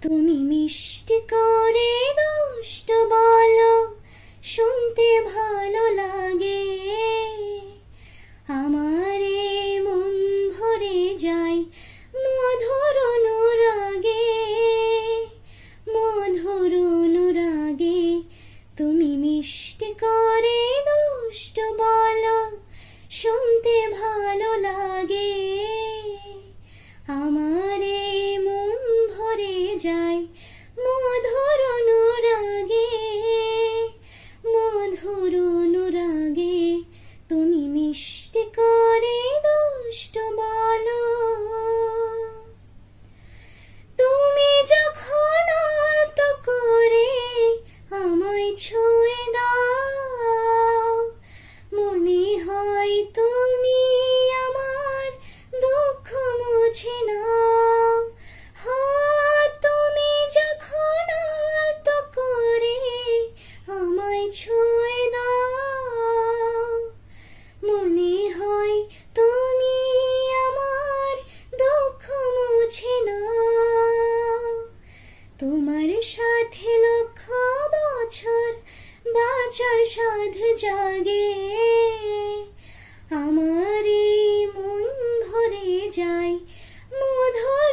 তুমি মিষ্টি করে দুষ্ট বলো, শুনতে ভালো লাগে। আমারে মন ভরে যায় মধুর অনুরাগে, মধুর অনুরাগে। তুমি মিষ্টি করে দুষ্ট বলো, শুনতে ভালো লাগে। আমারে মন ভরে যায় মধুর অনুরাগে, মধুর অনুরাগে। তুমি মিষ্টি করে দুষ্ট বলো। তুমি যখন আলতো করে আমায় ছুঁয়ে দাও, মনে হয় তুমি আমার দুঃখ মুছে নাও। তুমি যখন আলতো করে আমায় ছুঁয়ে দাও, মনে হয় তুমি আমার দুঃখ মুছে নাও। তোমার সাথে লক্ষ বছর বাঁচার সাধ জাগে, আমারই মন ভরে যায় মধুর